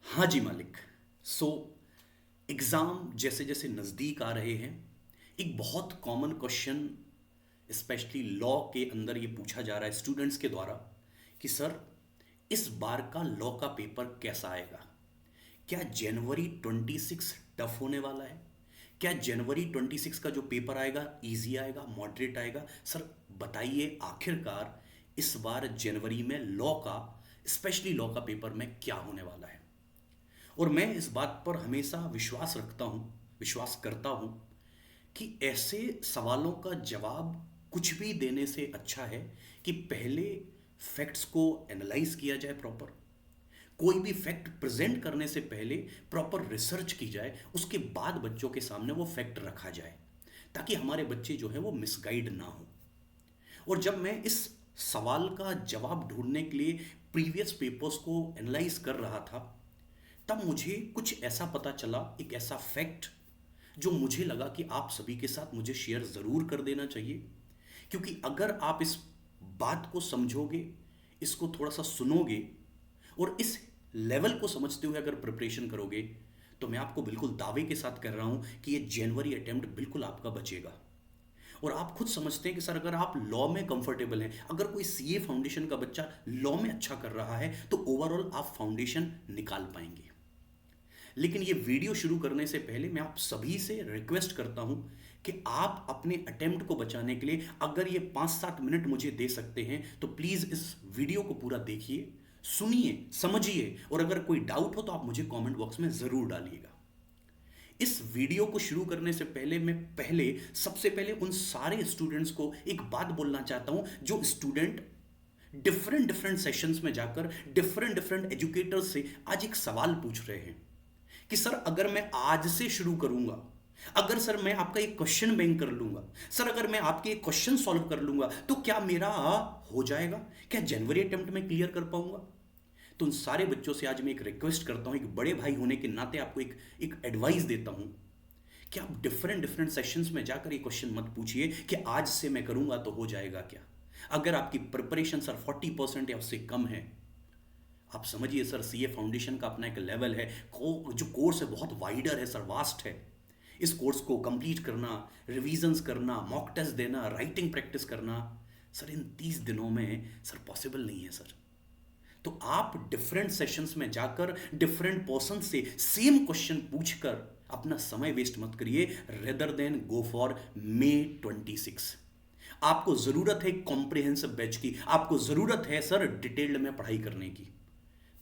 हाँ जी मालिक। सो एग्ज़ाम जैसे जैसे नज़दीक आ रहे हैं, एक बहुत कॉमन क्वेश्चन स्पेशली लॉ के अंदर ये पूछा जा रहा है स्टूडेंट्स के द्वारा कि सर, इस बार का लॉ का पेपर कैसा आएगा? क्या जनवरी 26 टफ होने वाला है? क्या जनवरी 26 का जो पेपर आएगा इजी आएगा, मॉडरेट आएगा? सर बताइए, आखिरकार इस बार जनवरी में लॉ का, स्पेशली लॉ का पेपर में क्या होने वाला है? और मैं इस बात पर हमेशा विश्वास रखता हूँ, विश्वास करता हूँ कि ऐसे सवालों का जवाब कुछ भी देने से अच्छा है कि पहले फैक्ट्स को एनालाइज किया जाए प्रॉपर। कोई भी फैक्ट प्रेजेंट करने से पहले प्रॉपर रिसर्च की जाए, उसके बाद बच्चों के सामने वो फैक्ट रखा जाए, ताकि हमारे बच्चे जो हैं वो मिसगाइड ना हो। और जब मैं इस सवाल का जवाब ढूंढने के लिए प्रीवियस पेपर्स को एनालाइज कर रहा था, तब मुझे कुछ ऐसा पता चला, एक ऐसा फैक्ट जो मुझे लगा कि आप सभी के साथ मुझे शेयर ज़रूर कर देना चाहिए। क्योंकि अगर आप इस बात को समझोगे, इसको थोड़ा सा सुनोगे और इस लेवल को समझते हुए अगर प्रिपरेशन करोगे, तो मैं आपको बिल्कुल दावे के साथ कह रहा हूं कि ये जनवरी अटेम्प्ट बिल्कुल आपका बचेगा। और आप खुद समझते हैं कि सर, अगर आप लॉ में कंफर्टेबल हैं, अगर कोई सीए फाउंडेशन का बच्चा लॉ में अच्छा कर रहा है, तो ओवरऑल आप फाउंडेशन निकाल पाएंगे। लेकिन ये वीडियो शुरू करने से पहले मैं आप सभी से रिक्वेस्ट करता हूं कि आप अपने अटेम्प्ट को बचाने के लिए अगर ये 5-7 मिनट मुझे दे सकते हैं, तो प्लीज़ इस वीडियो को पूरा देखिए, सुनिए, समझिए, और अगर कोई डाउट हो तो आप मुझे कमेंट बॉक्स में ज़रूर डालिएगा। इस वीडियो को शुरू करने से पहले मैं सबसे पहले उन सारे स्टूडेंट्स को एक बात बोलना चाहता हूं, जो स्टूडेंट डिफरेंट डिफरेंट सेशंस में जाकर डिफरेंट डिफरेंट एजुकेटर्स से आज एक सवाल पूछ रहे हैं कि सर, अगर मैं आज से शुरू करूंगा, अगर सर मैं आपका एक क्वेश्चन बैंक कर लूंगा, सर अगर मैं आपके एक क्वेश्चन सॉल्व कर लूंगा, तो क्या मेरा हो जाएगा? क्या जनवरी अटेम्प्ट में क्लियर कर पाऊंगा? तो उन सारे बच्चों से आज मैं एक रिक्वेस्ट करता हूं, एक बड़े भाई होने के नाते आपको एक एक एडवाइस देता हूं कि आप डिफरेंट डिफरेंट सेशंस में जाकर ये क्वेश्चन मत पूछिए कि आज से मैं करूंगा तो हो जाएगा क्या। अगर आपकी प्रिपरेशन सर 40% या उससे कम है, आप समझिए सर, सीए फाउंडेशन का अपना एक लेवल है, जो कोर्स है बहुत वाइडर है सर, वास्ट है। इस कोर्स को कंप्लीट करना, रिवीजन्स करना, मॉक टेस्ट देना, राइटिंग प्रैक्टिस करना, सर इन 30 दिनों में सर पॉसिबल नहीं है सर। तो आप डिफरेंट सेशंस में जाकर डिफरेंट पर्सन से सेम क्वेश्चन पूछकर अपना समय वेस्ट मत करिए, rather than go for May 26। आपको जरूरत है कॉम्प्रिहेंसिव बैच की, आपको जरूरत है सर डिटेल्ड में पढ़ाई करने की।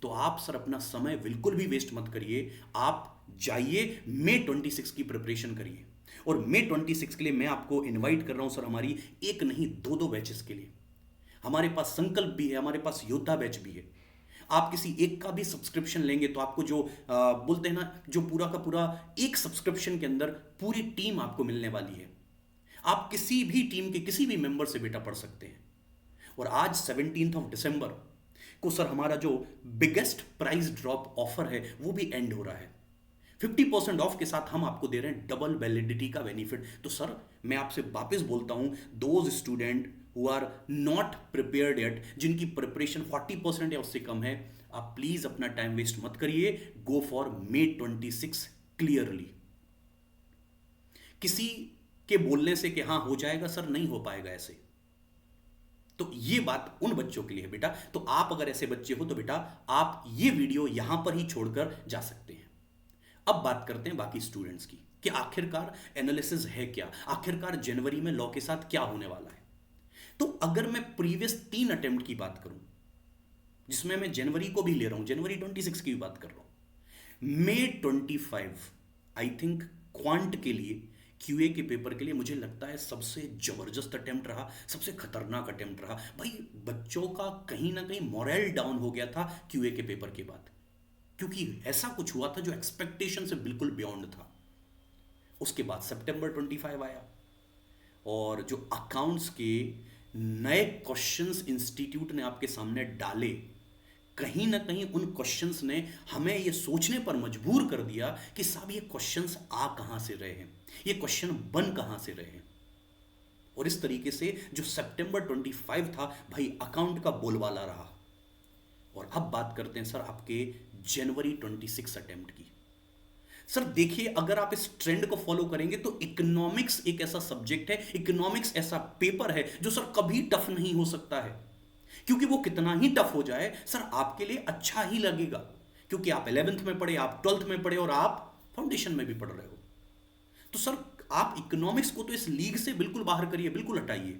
तो आप सर अपना समय बिल्कुल भी वेस्ट मत करिए, आप जाइए May 26 की प्रिपरेशन करिए। और May 26 के लिए मैं आपको इनवाइट कर रहा हूं सर, हमारी एक नहीं दो दो बैचेस के लिए। हमारे पास संकल्प भी है, हमारे पास योद्धा बैच भी है। आप किसी एक का भी सब्सक्रिप्शन लेंगे तो आपको जो बोलते हैं ना, जो पूरा का पूरा एक सब्सक्रिप्शन के अंदर पूरी टीम आपको मिलने वाली है। आप किसी भी टीम के किसी भी मेंबर से बेटा पढ़ सकते हैं। और आज 17 दिसंबर को सर हमारा जो बिगेस्ट प्राइस ड्रॉप ऑफर है वो भी एंड हो रहा है। 50% ऑफ के साथ हम आपको दे रहे हैं डबल वैलिडिटी का बेनिफिट। तो सर मैं आपसे वापस बोलता हूं, those student who are not prepared yet, जिनकी प्रिपरेशन 40% या उससे कम है, आप प्लीज अपना टाइम वेस्ट मत करिए, गो फॉर May 26 क्लियरली। किसी के बोलने से कि हाँ हो जाएगा सर, नहीं हो पाएगा ऐसे। तो ये बात उन बच्चों के लिए है बेटा। तो आप अगर ऐसे बच्चे हो तो बेटा आप ये वीडियो यहां पर ही छोड़कर जा सकते हैं। अब बात करते हैं बाकी स्टूडेंट्स की कि आखिरकार एनालिसिस है क्या, आखिरकार जनवरी में लॉ के साथ क्या होने वाला है। तो अगर मैं प्रीवियस 3 अटेम्प्ट की बात करूं, जिसमें मैं जनवरी को भी ले रहा हूं, जनवरी 26 की भी बात कर रहा हूं, May 25 आई थिंक क्वांट के लिए, क्यूए के पेपर के लिए मुझे लगता है सबसे जबरदस्त अटेम्प्ट रहा, सबसे खतरनाक अटेम्प्ट रहा। भाई बच्चों का कहीं ना कहीं मोरल डाउन हो गया था क्यूए के पेपर के बाद, क्योंकि ऐसा कुछ हुआ था जो एक्सपेक्टेशन से बिल्कुल बियॉन्ड था। उसके बाद September 25 आया, और जो अकाउंट्स के नए क्वेश्चंस इंस्टीट्यूट ने आपके सामने डाले, कहीं ना कहीं उन क्वेश्चंस ने हमें ये सोचने पर मजबूर कर दिया कि साहब ये क्वेश्चंस आ कहां से रहे हैं, ये क्वेश्चन बन कहां से रहे हैं। और इस तरीके से जो September 25 था, भाई अकाउंट का बोलबाला रहा। और अब बात करते हैं सर आपके जनवरी 26 अटेम्प्ट की। सर देखिए, अगर आप इस ट्रेंड को फॉलो करेंगे तो इकोनॉमिक्स एक ऐसा सब्जेक्ट है, इकोनॉमिक्स ऐसा पेपर है जो सर कभी टफ नहीं हो सकता है, क्योंकि वो कितना ही टफ हो जाए सर आपके लिए अच्छा ही लगेगा, क्योंकि आप 11th में पढ़े, आप 12th में पढ़े और आप फाउंडेशन में भी पढ़ रहे हो। तो सर आप इकोनॉमिक्स को तो इस लीग से बिल्कुल बाहर करिए, बिल्कुल हटाइए।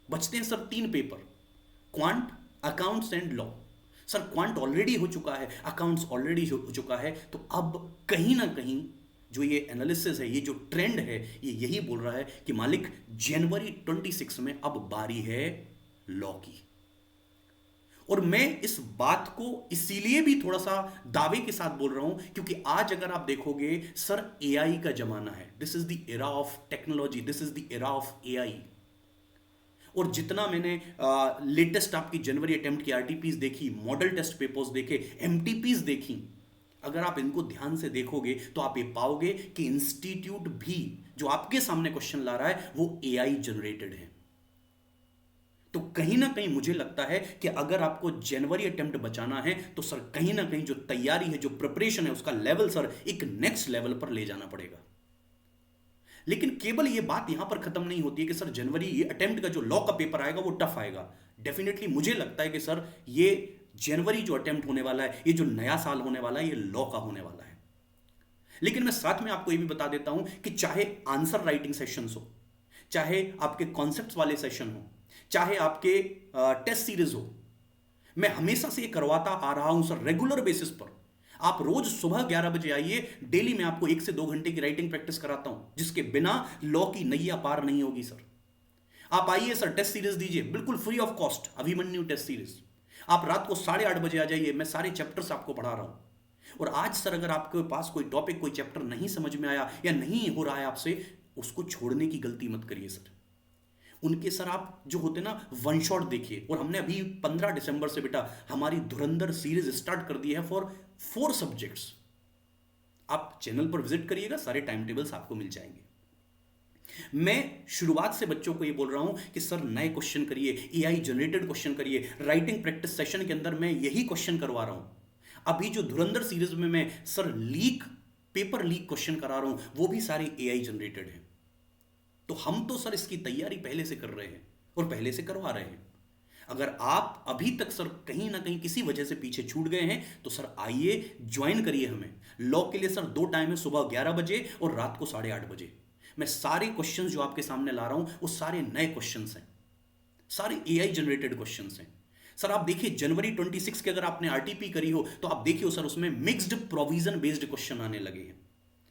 बचते हैं sir 3 paper, quant, accounts and law. Sir quant already हो चुका है, अकाउंट्स ऑलरेडी हो चुका है, तो अब कहीं ना कहीं जो ये एनालिसिस है, ये जो ट्रेंड है, ये यही बोल रहा है कि मालिक जनवरी 26 में अब बारी है लॉ की। और मैं इस बात को इसीलिए भी थोड़ा सा दावे के साथ बोल रहा हूं, क्योंकि आज अगर आप देखोगे सर एआई का जमाना है, this is the era of technology, this is the era of AI. और जितना मैंने लेटेस्ट आपकी जनवरी अटेम्प्ट की आरटीपीज देखी, मॉडल टेस्ट पेपर्स देखे, एमटीपीज देखी, अगर आप इनको ध्यान से देखोगे तो आप ये पाओगे कि इंस्टीट्यूट भी जो आपके सामने क्वेश्चन ला रहा है वो एआई जनरेटेड है। तो कहीं ना कहीं मुझे लगता है कि अगर आपको जनवरी अटेम्प्ट बचाना है तो सर कहीं ना कहीं जो तैयारी है, जो प्रिपरेशन है, उसका लेवल सर एक नेक्स्ट लेवल पर ले जाना पड़ेगा। लेकिन केवल ये बात यहां पर खत्म नहीं होती है कि सर जनवरी ये अटेम्प्ट का जो लॉ का पेपर आएगा वो टफ आएगा। डेफिनेटली मुझे लगता है कि सर ये जनवरी जो अटेम्प्ट होने वाला है, ये जो नया साल होने वाला है, ये लॉ का होने वाला है। लेकिन मैं साथ में आपको ये भी बता देता हूं कि चाहे आंसर राइटिंग सेशंस हो, चाहे आपके कॉन्सेप्ट्स वाले सेशन हो, चाहे आपके टेस्ट सीरीज हो, मैं हमेशा से ये करवाता आ रहा हूं सर रेगुलर बेसिस पर। आप रोज सुबह 11 बजे आइए, डेली मैं आपको 1 से 2 घंटे की राइटिंग प्रैक्टिस कराता हूं, जिसके बिना लॉ की नैया पार नहीं होगी सर। आप आइए सर, टेस्ट सीरीज दीजिए बिल्कुल free of cost, Abhimanyu test series. आप रात को 8:30 बजे आ जाइए, मैं सारे चैप्टर्स आपको पढ़ा रहा हूं। और आज सर अगर आपके पास कोई टॉपिक, कोई चैप्टर नहीं समझ में आया या नहीं हो रहा है आपसे, उसको छोड़ने की गलती मत करिए सर। उनके सर आप जो होते ना वन शॉट देखिए। और हमने अभी 15 दिसंबर से बेटा हमारी धुरंधर सीरीज स्टार्ट कर दी है फॉर 4 सब्जेक्ट्स। आप चैनल पर विजिट करिएगा, सारे टाइम टेबल्स आपको मिल जाएंगे। मैं शुरुआत से बच्चों को ये बोल रहा हूं कि सर नए क्वेश्चन करिए, एआई जनरेटेड क्वेश्चन करिए। राइटिंग प्रैक्टिस सेशन के अंदर मैं यही क्वेश्चन करवा रहा हूं। अभी जो धुरंधर सीरीज में मैं सर पेपर लीक क्वेश्चन करा रहा हूं, वो भी सारे एआई जनरेटेड हैं। तो हम तो सर इसकी तैयारी पहले से कर रहे हैं और पहले से करवा रहे हैं। अगर आप अभी तक सर कहीं ना कहीं किसी वजह से पीछे छूट गए हैं तो सर आइए, ज्वाइन करिए हमें। लॉ के लिए सर 2 टाइम है, सुबह 11 बजे और रात को 8:30 बजे। मैं सारे क्वेश्चंस जो आपके सामने ला रहा हूं वो सारे नए क्वेश्चंस हैं, सारे एआई जनरेटेड क्वेश्चंस हैं। सर आप देखिए जनवरी 26 के अगर आपने आरटीपी करी हो तो आप देखिए सर उसमें मिक्स्ड प्रोविजन बेस्ड क्वेश्चन आने लगे हैं,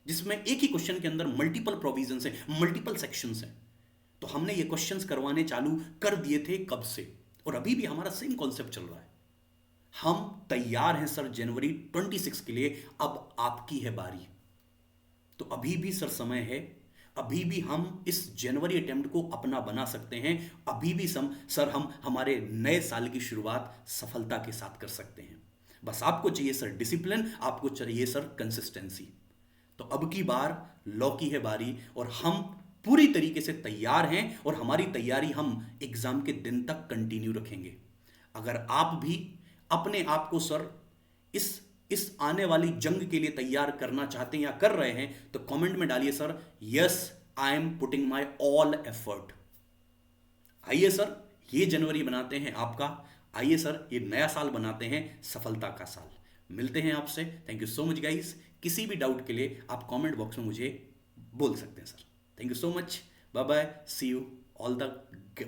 जिसमें एक ही क्वेश्चन के अंदर मल्टीपल प्रोविजंस हैं, मल्टीपल सेक्शंस हैं। तो हमने ये क्वेश्चंस करवाने चालू कर दिए थे कब से, और अभी भी हमारा सेम कॉन्सेप्ट चल रहा है। हम तैयार हैं सर जनवरी 26 के लिए, अब आपकी है बारी। तो अभी भी सर समय है, अभी भी हम इस जनवरी अटेम्प्ट को अपना बना सकते हैं। अभी भी सर हम हमारे नए साल की शुरुआत सफलता के साथ कर सकते हैं। बस आपको चाहिए सर डिसिप्लिन, आपको चाहिए सर कंसिस्टेंसी। तो अब की बार लॉ की है बारी और हम पूरी तरीके से तैयार हैं और हमारी तैयारी हम एग्जाम के दिन तक कंटिन्यू रखेंगे। अगर आप भी अपने आप को सर इस आने वाली जंग के लिए तैयार करना चाहते हैं या कर रहे हैं तो कमेंट में डालिए sir, yes I am putting my all effort. आइए सर ये जनवरी बनाते हैं आपका, आइए सर ये नया साल बनाते हैं सफलता का साल। मिलते हैं आपसे। Thank you so much guys. किसी भी डाउट के लिए आप कमेंट बॉक्स में मुझे बोल सकते हैं sir. Thank you so much, bye bye, see you, all the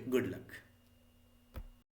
good luck.